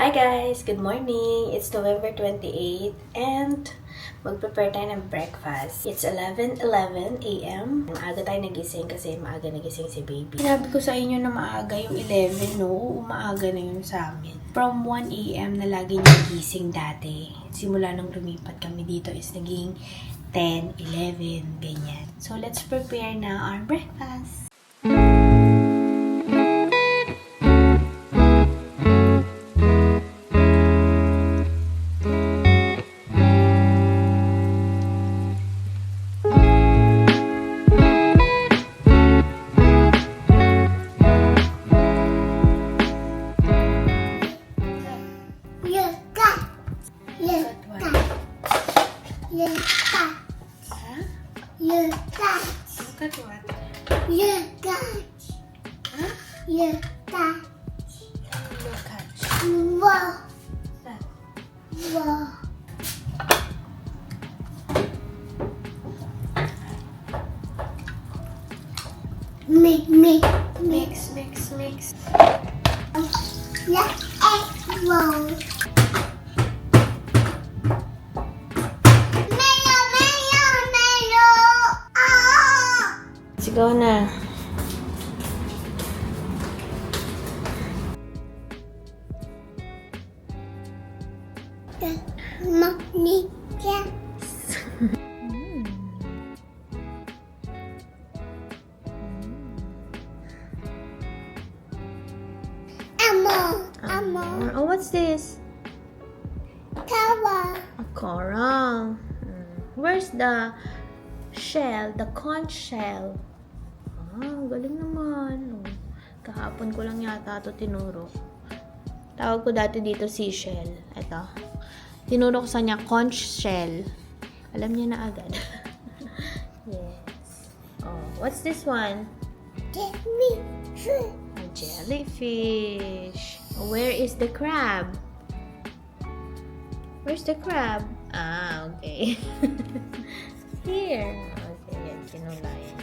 Hi guys! Good morning! It's November 28 and mag-prepare tayo ng breakfast. It's 11:11 a.m. Maaga tayo nagising kasi maaga nagising si baby. Sinabi ko sa inyo na maaga yung 11, no? Maaga na yun sa amin. From 1 a.m. na lagi nagising dati. Simula nung lumipat kami dito is naging 10, 11, ganyan. So let's prepare na our breakfast. Look at what? Look at. Huh? Look at. Look at. Wow. That. Wow. Mix. Mix. Yeah, egg roll. Mayo. Ah! Let's go na. Mommy, yeah. Amor. Oh, what's this? Tower. A coral. Where's the shell? The conch shell. Galing naman. Kahapon ko lang yata ito tinuro. Tawag ko dati dito seashell. Ito. Tinuro ko sa niya conch shell. Alam niya na agad. Yes. Oh, what's this one? A jellyfish. Where is the crab? Where's the crab? Okay. Here. Okay, yan. Kinulayan.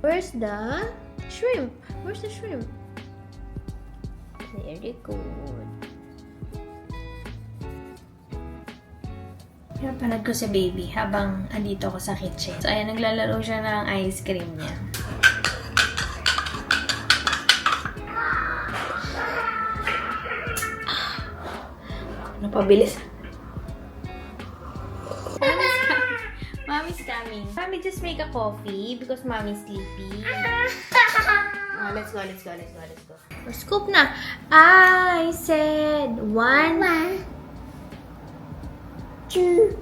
Where's the shrimp? Where's the shrimp? Very good. Pinapanood ko si baby habang andito ako sa kitchen. So, ayan, naglalaro siya ng ice cream niya. Napabilis. Mommy's coming. Mommy, just make a coffee because mommy's sleepy. Let's go. Scoop na. I said 1, 2,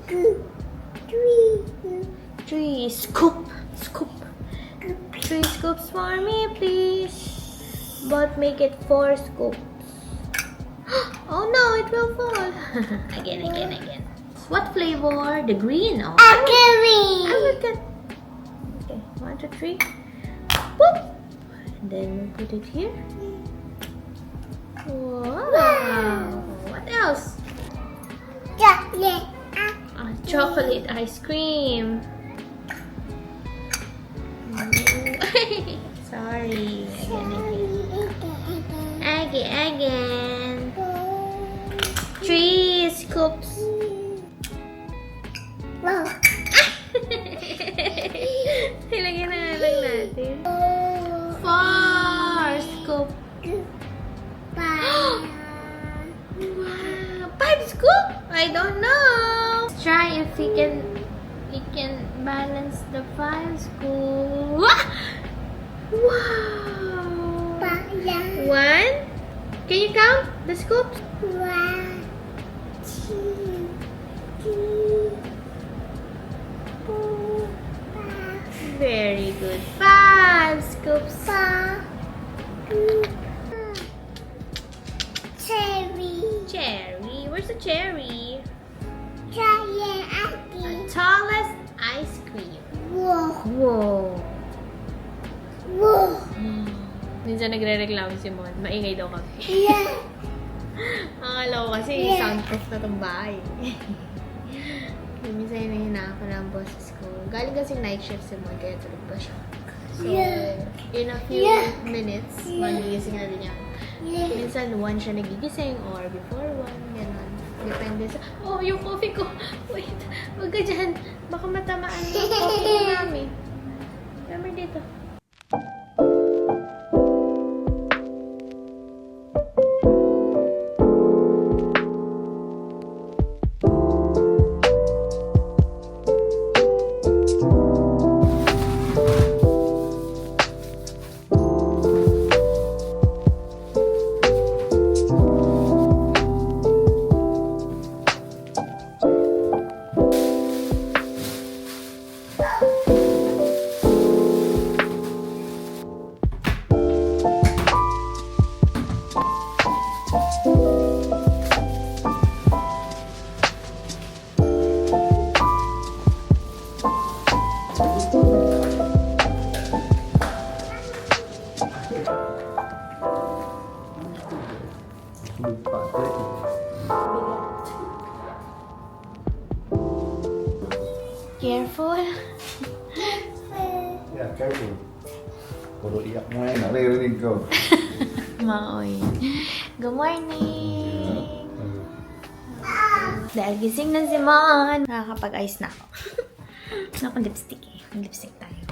3. Scoop. 3 scoops for me, please. But make it 4 scoops. Oh no, it will fall. Again. What flavor? The green. Oh, Green. I like that. Okay, 1, 2, 3. Boop. And then we put it here. Wow. What else? Chocolate. Chocolate ice cream. Sorry. Again. 3 scoops. Wow. Ilagyan na lang natin. 4 scoop. 5. 5 scoop? I don't know. Let's try if we can balance the 5 scoop. Wow. 1. Can you count the scoops? 1, 2, 3, 4, 5. Very good. 5 scoops. Cherry. Where's the cherry? The tallest ice cream. Whoa. Minsan nagre-reklamo si Mon. Maingay daw kami. Yeah. Akala ko kasi soundproof na itong bahay. Minsan hinahinaan ko na ang boses ko. Galing kasi night shift si Mon, kaya tulog pa siya. So, in a few minutes, magigising na din niya. minsan 1 siya nagigising or before 1, gano'n. Depende sa... Oh, yung coffee ko! Wait, wag ka dyan. Baka matamaan yung coffee ko namin. Remember dito. Careful. Yeah, careful. Puro iyak mo ngayon, naririnig ko. Maoy. Good morning! Dahil gising na si Mon. Nakakapag-ayos na ako. Wala akong lipstick eh. Lipstick tayo.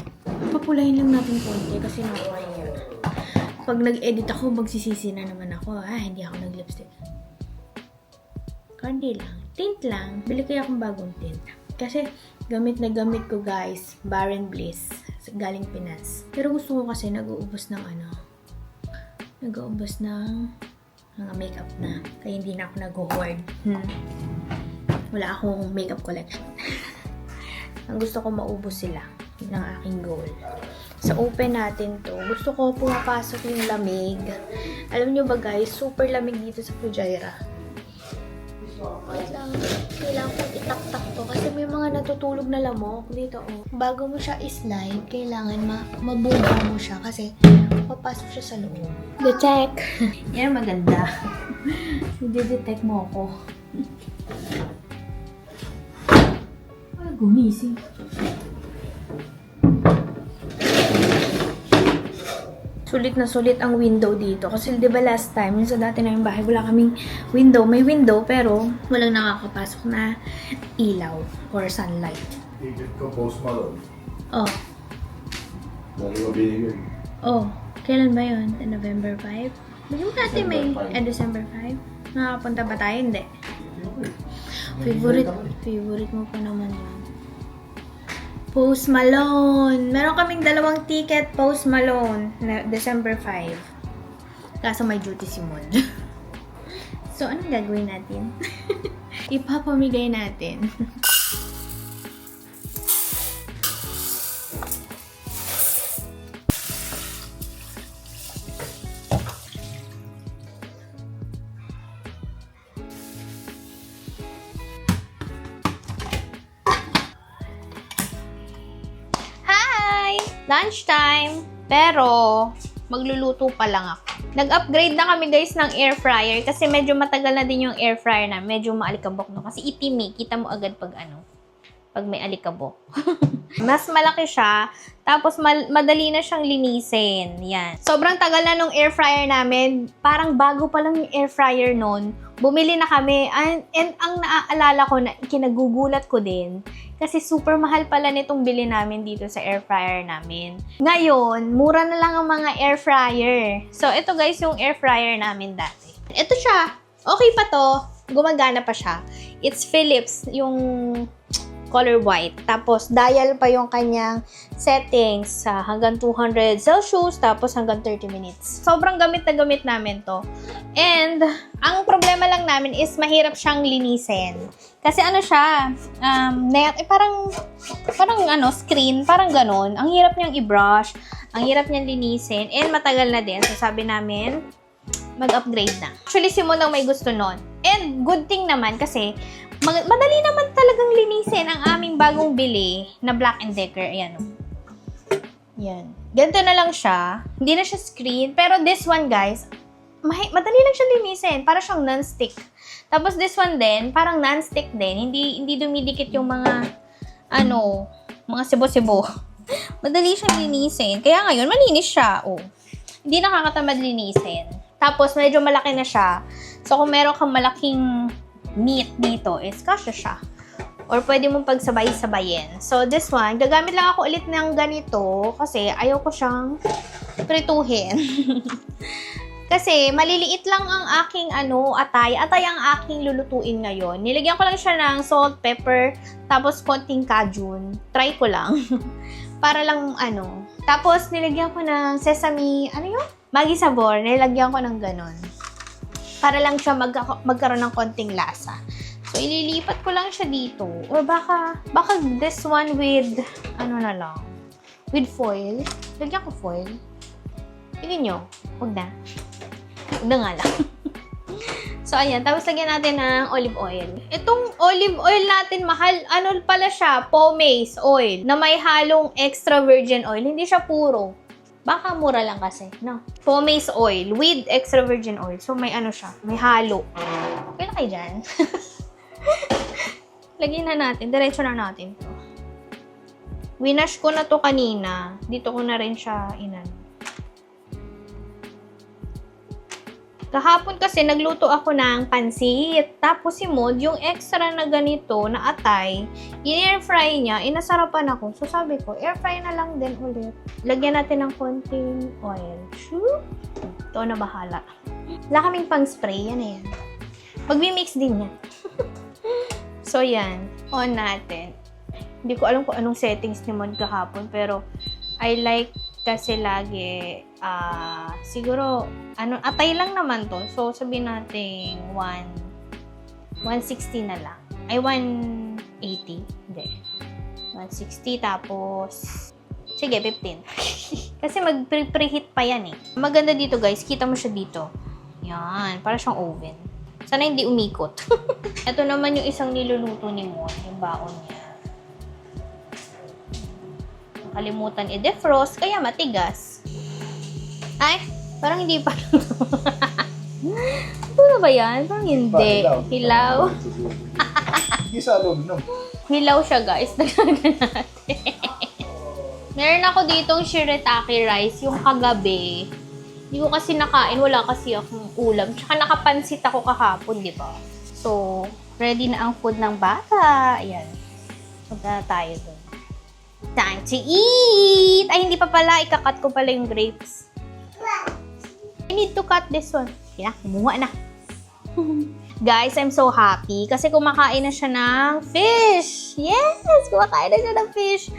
Papulayin lang natin konti kasi nakakaya. Pag nag-edit ako, magsisisi na naman ako. Hindi ako nag-lipstick. Kandi lang. Tint lang. Bili kaya akong bagong tint. Kasi gamit na gamit ko guys, Barren Bliss. Galing Pinas. Pero gusto ko kasi nag-uubos ng nag-uubos ng mga makeup na. Kaya hindi na ako nag-hoard. Wala akong makeup collection. Ang gusto ko maubos sila. Yun ang aking goal. So, open natin to. Gusto ko pumapasok yung lamig. Alam nyo ba guys, super lamig dito sa Fujairah. Wait lang. Kailangan ko itak-tak to kasi may mga natutulog na lamok dito. Oh. Bago mo siya i-slide, kailangan mabuga mo siya kasi papasok siya sa loob. Detect! Yan maganda. I-detect mo ako. Ay, gumising. Sulit na sulit ang window dito. Kasi di ba last time, sa dati na yung bahay, wala kaming window. May window, pero walang nakakapasok na ilaw or sunlight. Tigit ko Post Malone. Oh. Dali mo binigay. Oh. Kailan ba yun? November 5? Bigyan mo natin may December 5? Nakakapunta ba tayo? Hindi. Favorite mo pa naman yun. Post Malone. Meron kaming 2 ticket, Post Malone, na December 5. Kaso may duty si Mon. So, anong gagawin natin? Ipapamigay natin. Lunchtime, pero magluluto pa lang ako. Nag-upgrade na kami guys ng air fryer kasi medyo matagal na din yung air fryer na. Medyo maalikabok no kasi itim eh. Kita mo agad pag pag may alikabok. Mas malaki siya, tapos madali na siyang linisin. Yan. Sobrang tagal na nung air fryer namin. Parang bago pa lang yung air fryer noon. Bumili na kami. And ang naaalala ko na kinagugulat ko din. Kasi super mahal pala nitong bili namin dito sa air fryer namin. Ngayon, mura na lang ang mga air fryer. So, ito guys yung air fryer namin dati. Ito siya. Okay pa to. Gumagana pa siya. It's Philips, yung color white. Tapos, dial pa yung kanyang settings sa hanggang 200 Celsius, tapos hanggang 30 minutes. Sobrang gamit na gamit namin to. And, ang problema lang namin is mahirap siyang linisin. Kasi ano siya, parang screen, parang ganon. Ang hirap niyang i-brush, ang hirap niyang linisin, and matagal na din. So, sabi namin, mag-upgrade na. Actually, si Mon ang may gusto nun. And, good thing naman kasi, madali naman talagang linisin ang aming bagong bili na Black & Decker. Ayan. Yan. Ganito na lang siya. Hindi na siya screen. Pero this one, guys, madali lang siya linisin. Para siyang non-stick. Tapos this one din, parang non-stick din. Hindi dumidikit yung mga, mga sibo-sibo. Madali siyang linisin. Kaya ngayon, malinis siya. Oh. Hindi nakakatamad linisin. Tapos, medyo malaki na siya. So, kung meron kang malaking meat dito, is kasya siya. Or pwede mong pagsabay-sabayin. So, this one, gagamit lang ako ulit ng ganito kasi ayaw ko siyang prituhin. Kasi, maliliit lang ang aking atay. Atay ang aking lulutuin ngayon. Nilagyan ko lang siya ng salt, pepper, tapos konting cajun. Try ko lang. Para lang, Tapos, nilagyan ko ng sesame, Maggi sabor. Nilagyan ko ng ganon. Para lang siya magkaroon ng konting lasa. So, ililipat ko lang siya dito. Or baka this one with, with foil. Lagyan ko foil. Tingnan nyo. Huwag na. Huwag na nga lang. So, ayan. Tapos, lagyan natin ng olive oil. Itong olive oil natin, mahal. Pala siya? Pomace oil. Na may halong extra virgin oil. Hindi siya puro. Baka mura lang kasi, no? Pomace oil with extra virgin oil. So, may siya. May halo. Okay na kayo dyan. Lagyan na natin. Diretso na natin to. Winash ko na to kanina. Dito ko na rin siya Kahapon kasi nagluto ako ng pansit. Tapos si Maud, yung extra na ganito, na atay, in-air fry niya, inasarapan ako. So sabi ko, air fry na lang din ulit. Lagyan natin ng konting oil. Shoop! Ito na bahala. Wala kaming pang spray, yan na yan. Magmi-mix din yan. So yan, on natin. Hindi ko alam kung anong settings ni Maud kahapon, pero I like kasi lagi, siguro, atay lang naman to. So, sabihin natin, 160 na lang. Ay, 180. Hindi. 160, tapos, sige, 15. Kasi mag-preheat pa yan eh. Maganda dito, guys. Kita mo siya dito. Yan. Para siyang oven. Sana hindi umikot. Ito naman yung isang niluluto ni Mon. Yung baon niya. Kalimutan i-defrost, kaya matigas. Ay, parang hindi pa. Ano ba yan? Parang hindi. Hilaw. Hindi sa aluminum. Hilaw siya, guys. Nagkagan natin. Meron ako ditong shirataki rice, yung kagabi. Hindi ko kasi nakain. Wala kasi akong ulam. Tsaka nakapansit ako kahapon, di ba? So, ready na ang food ng bata. Ayan. Punta na tayo doon. Time to eat! Ay, hindi pa pala. Ikakat ko pala yung grapes. I need to cut this one. Kaya, kumuha na. Guys, I'm so happy kasi kumakain na siya ng fish. Yes! Kumakain na siya ng fish.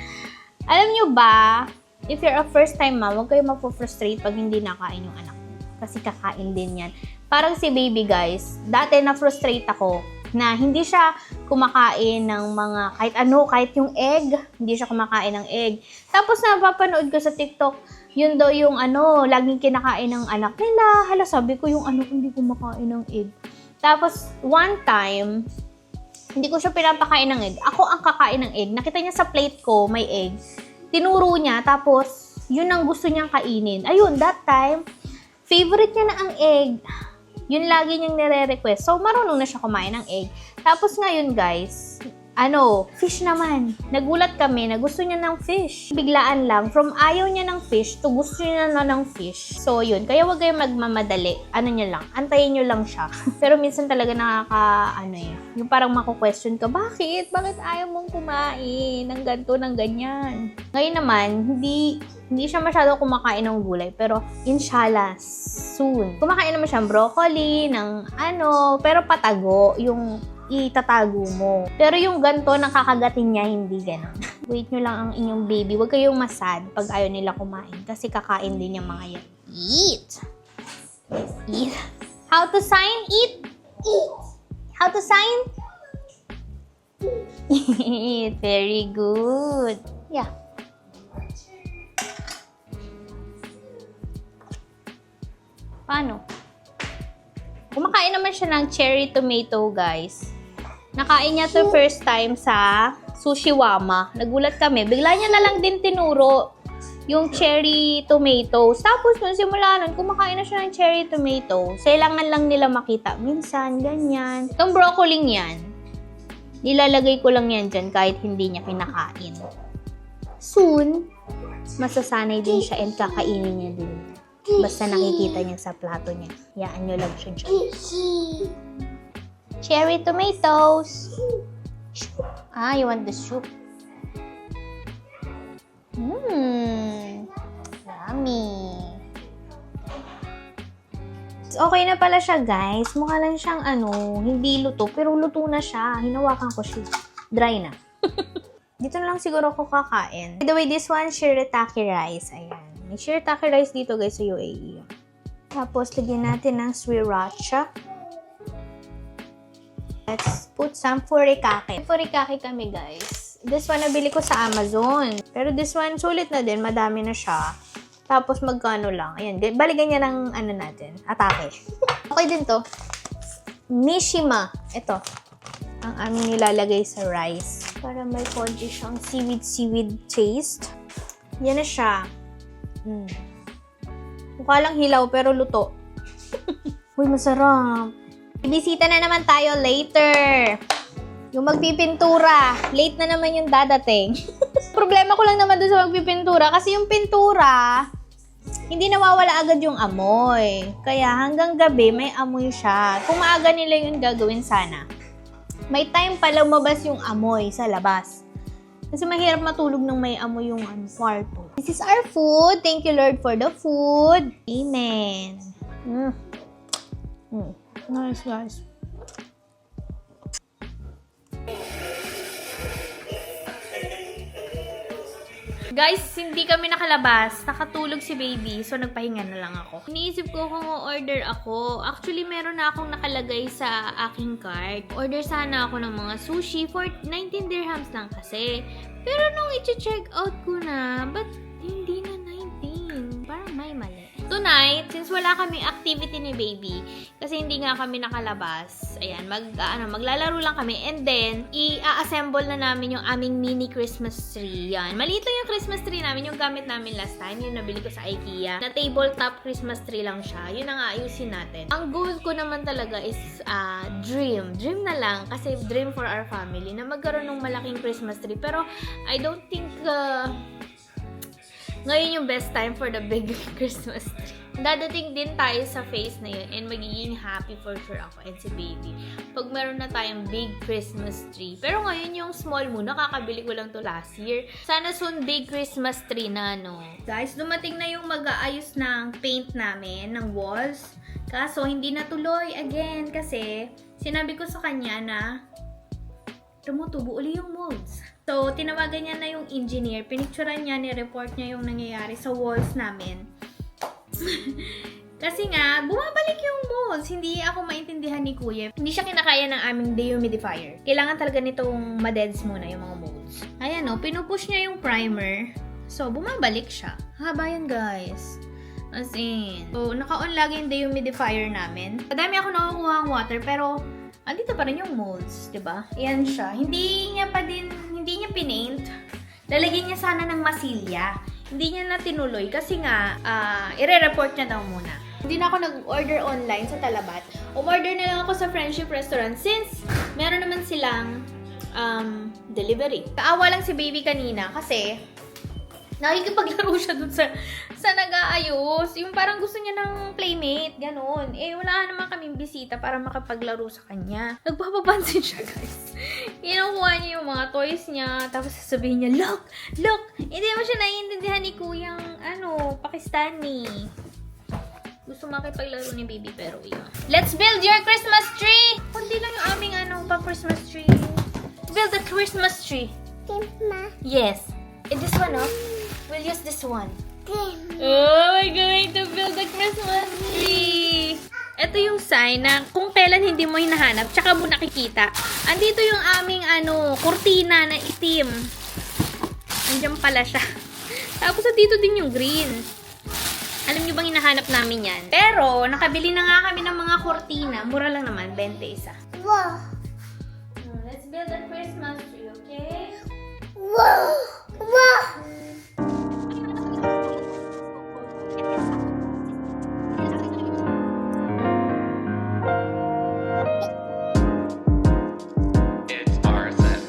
Alam nyo ba, if you're a first-time mom, huwag kayo mapofrustrate pag hindi nakain yung anak mo. Kasi kakain din yan. Parang si baby, guys. Dati na-frustrate ako na hindi siya kumakain ng mga kahit yung egg, hindi siya kumakain ng egg. Tapos napapanood ko sa TikTok, yun daw yung laging kinakain ng anak nila. Hala, sabi ko yung hindi kumakain ng egg. Tapos one time, hindi ko siya pinapakain ng egg. Ako ang kakain ng egg. Nakita niya sa plate ko, may egg. Tinuro niya, tapos yun ang gusto niyang kainin. Ayun, that time, favorite niya na ang egg. Yun lagi niyang nire-request. So, marunong na siya kumain ng egg. Tapos ngayon, guys, fish naman. Nagulat kami na gusto niya ng fish. Biglaan lang, from ayaw niya ng fish to gusto niya na ng fish. So, yun. Kaya wag kayong magmamadali. Niya lang. Antayin niyo lang siya. Pero minsan talaga yung parang mako-question ka, bakit? Bakit ayaw mong kumain ng ganito, ng ganyan? Ngayon naman, hindi siya masyado kumakain ng gulay. Pero, inshallah, soon. Kumakain naman siya ng broccoli, ng pero patago, yung itatago mo. Pero yung ganto, nakakagatin niya, hindi ganon. Wait nyo lang ang inyong baby. Huwag kayong masad pag ayaw nila kumain. Kasi kakain din yung mga yan. Eat! Eat. How to sign? Eat! Eat! How to sign? Eat. Very good. Yeah. Paano? Kumakain naman siya ng cherry tomato, guys. Nakain niya to first time sa Sushiwama. Nagulat kami. Bigla niya na lang din tinuro yung cherry tomatoes. Tapos, nung simula nun, kumakain na siya ng cherry tomatoes. Kailangan lang nila makita. Minsan, ganyan. Itong broccoli yan, nilalagay ko lang yan dyan kahit hindi niya kinakain. Soon, masasanay din siya and kakainin niya din. Basta nakikita niya sa plato niya. Yaan nyo lang siya dyan. Fishy. Cherry tomatoes. Ah, you want the soup? Yummy. Okay na pala siya, guys. Mukha lang siyang hindi luto, pero luto na siya. Hinawakan ko siya. Dry na. Dito na lang siguro ako kakain. By the way, this one, shirataki rice. Ayan. May shirataki rice dito, guys, sa UAE. Tapos, lagyan natin ng sriracha. Let's put some furikake. Furikake kami, guys. This one, nabili ko sa Amazon. Pero this one, sulit na din. Madami na siya. Tapos, magkano lang. Ayan. Balikan niya ng natin. Atake. Okay din to. Mishima. Ito. Ang aming nilalagay sa rice. Para may konti siyang seaweed taste. Yan na siya. Mukha lang hilaw, pero luto. Uy, masarap. Bisita na naman tayo later. Yung magpipintura. Late na naman yung dadating. Problema ko lang naman doon sa magpipintura. Kasi yung pintura, hindi nawawala agad yung amoy. Kaya hanggang gabi, may amoy siya. Kung maaga nila yung gagawin sana, may time pa lumabas yung amoy sa labas. Kasi mahirap matulog ng may amoy yung kwarto. This is our food. Thank you, Lord, for the food. Amen. Nice, guys. Guys, hindi kami nakalabas. Nakatulog si baby. So, nagpahinga na lang ako. Iniisip ko kung order ako. Actually, meron na akong nakalagay sa aking card. Order sana ako ng mga sushi for 19 dirhams lang kasi. Pero nung i-check out ko na, ba't hindi na 19? Parang may mali. Tonight, since wala kaming activity ni baby, kasi hindi nga kami nakalabas, ayan, maglalaro lang kami, and then, i-assemble na namin yung aming mini Christmas tree. Yan. Maliit lang yung Christmas tree namin, yung gamit namin last time, yung nabili ko sa IKEA. Na tabletop Christmas tree lang siya. Yun ang aayusin natin. Ang goal ko naman talaga is, dream. Dream na lang, kasi dream for our family, na magkaroon ng malaking Christmas tree. Pero, I don't think, ngayon yung best time for the big Christmas tree. Dadating din tayo sa phase na yun and magiging happy for sure ako and si baby pag meron na tayong big Christmas tree. Pero ngayon yung small muna, kakabili ko lang to last year. Sana soon big Christmas tree na, no? Guys, dumating na yung mag-aayos ng paint namin, ng walls. Kaso, hindi natuloy again kasi sinabi ko sa kanya na tumutubo uli yung molds. So, tinawagan niya na yung engineer. Pinicturean niya, ni-report niya yung nangyayari sa walls namin. Kasi nga, bumabalik yung molds. Hindi ako maintindihan ni Kuya. Hindi siya kinakaya ng aming dehumidifier. Kailangan talaga nitong madeds muna yung mga molds. Ayan o, pinupush niya yung primer. So, bumabalik siya. Haba yan, guys. As in. So, naka-on lagi yung dehumidifier namin. Madami ako nakukuha ang water, pero andito pa rin yung molds, 'di ba? Ayan siya. Hindi niya pinaint. Lalagyan niya sana ng masilya. Hindi niya na tinuloy kasi nga ire-report niya daw muna. Hindi na ako nag-order online sa Talabat. Umorder na lang ako sa Friendship Restaurant since meron naman silang delivery. Kaawa lang si baby kanina kasi nakikipaglaro siya dun sa nag-aayos. Yung parang gusto niya ng playmate, ganun. Eh, wala naman kaming bisita para makapaglaro sa kanya. Nagpapapansin siya, guys. Kinukuha niya yung mga toys niya, tapos sasabihin niya, look! Hindi mo siya naiintindihan ni Kuyang, Pakistani. Gusto makipaglaro ni baby, pero yun. Let's build your Christmas tree! Kundi lang yung aming, pa-Christmas tree. Build a Christmas tree. Grandma. Yes. And this one, we'll use this one. Grandma. Oh, we're going to build a Christmas tree! Ito yung sign na kung kailan hindi mo hinahanap, tsaka mo nakikita. Andito yung aming, kurtina na itim. Andiyan pala siya. Tapos, dito din yung green. Alam niyo bang hinahanap namin yan? Pero, nakabili na nga kami ng mga kurtina. Mura lang naman, 20 isa. Wow. Let's build a Christmas tree, okay? Wow. Wow. It's RSN.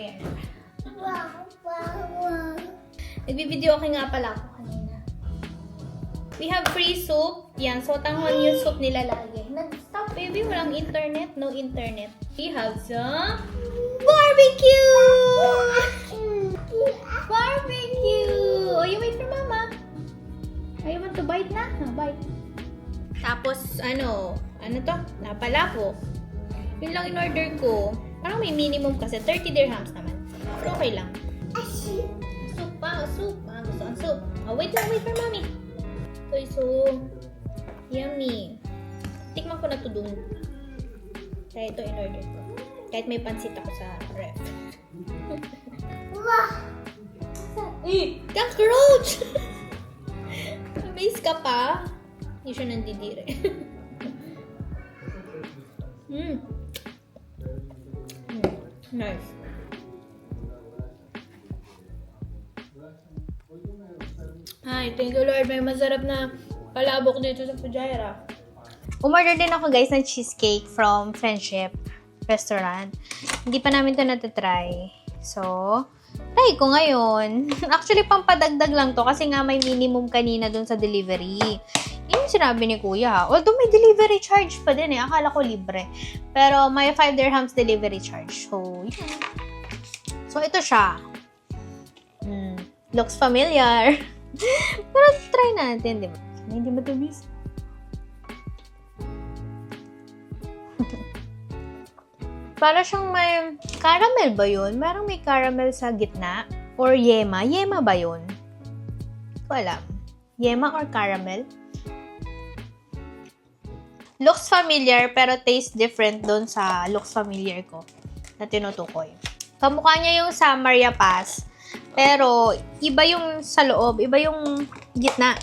Ayan. Wow, wow, wow. Nagbibideo okay nga pala ako kanina. We have free soup. Yan, so tanghon yung soup nila lagi. Nag-stop, baby. Walang internet. No internet. We have some barbecue! Barbecue! Oh, you wait for mama. Oh, you want to bite na? Bite. Tapos, ano to? Napalapo. Yun lang in-order ko. Parang may minimum kasi. 30 dirhams naman. Pero okay lang. Ashi. Soup pa, soup. Gusto ang soup. Oh, wait for mommy. Soy soup. Yummy. Tikman ko na to dun. Kaya ito in-order ko. Kahit may pansit ako sa ref. Wow. Cockroach! Amaze ka pa? Hindi siya nandidire. Nice. Ay, thank you Lord. May masarap na palabok dito sa Fujairah. Umorder din ako guys ng cheesecake from Friendship Restaurant. Hindi pa namin ito natatry. So, try ko ngayon. Actually, pampadagdag lang to kasi nga may minimum kanina dun sa delivery. Yun yung sinabi ni Kuya. Although may delivery charge pa din eh. Akala ko libre. Pero may 5 dirhams delivery charge. So, yun. So, ito siya. Looks familiar. Pero try natin, di ba? Hindi matamis. Para siyang may caramel ba yun? Parang may caramel sa gitna. Or yema. Yema ba yun? Hindi ko alam. Yema or caramel? Looks familiar pero taste different doon sa looks familiar ko na tinutukoy. Kamukha niya yung sa Maria Paz. Pero iba yung sa loob. Iba yung gitna.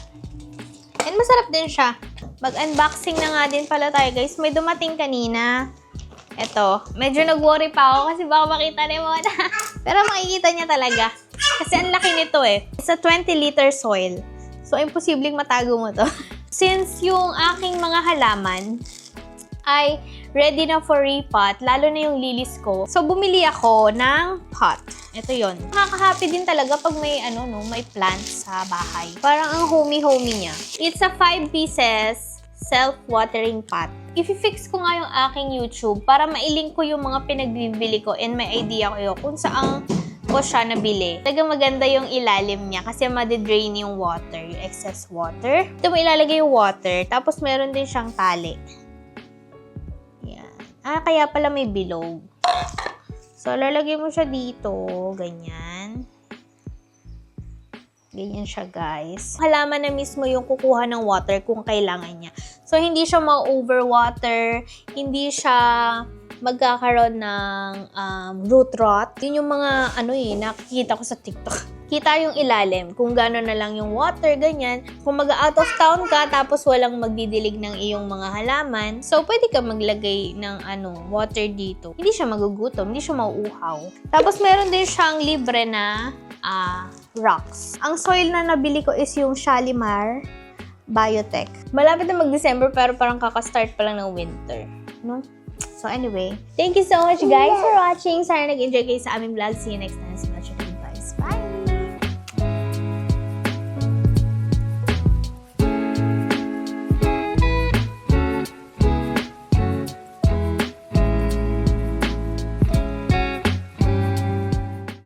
And masarap din siya. Mag-unboxing na nga din pala tayo guys. May dumating kanina. Ito, medyo nag-worry pa ako kasi baka makita ni mo na. Pero makikita niya talaga. Kasi ang laki nito eh. It's a 20-liter soil. So, imposibleng matago mo to. Since yung aking mga halaman ay ready na for repot, lalo na yung lilies ko. So, bumili ako ng pot. Ito yon. Nakaka-happy din talaga pag may, may plants sa bahay. Parang ang homey-homey niya. It's a 5 pieces self-watering pot. I-fix ko nga yung aking YouTube para mailink ko yung mga pinagbibili ko and may idea ko kung saan ko siya nabili. Talagang maganda yung ilalim niya kasi madidrain yung water, yung excess water. Ito mo ilalagay yung water, tapos meron din siyang tali. Yan. Kaya pala may bilog. So, lalagay mo siya dito, ganyan. Ganyan siya, guys. Halaman na mismo yung kukuha ng water kung kailangan niya. So, hindi siya ma-overwater, hindi siya magkakaroon ng root rot. Yun yung mga, nakikita ko sa TikTok. Kita yung ilalim, kung gano'n na lang yung water, ganyan. Kung mag-out of town ka, tapos walang magdidilig ng iyong mga halaman, so, pwede ka maglagay ng, water dito. Hindi siya magugutom, hindi siya mauuhaw. Tapos, meron din siyang libre na, rocks. Ang soil na nabili ko is yung Shalimar Biotech. Malapit na mag-December pero parang kaka-start pa lang ng winter. No? So anyway, thank you so much guys for watching. Sana nag-enjoy kayo sa aming vlog. See you next time. Much advice. Bye!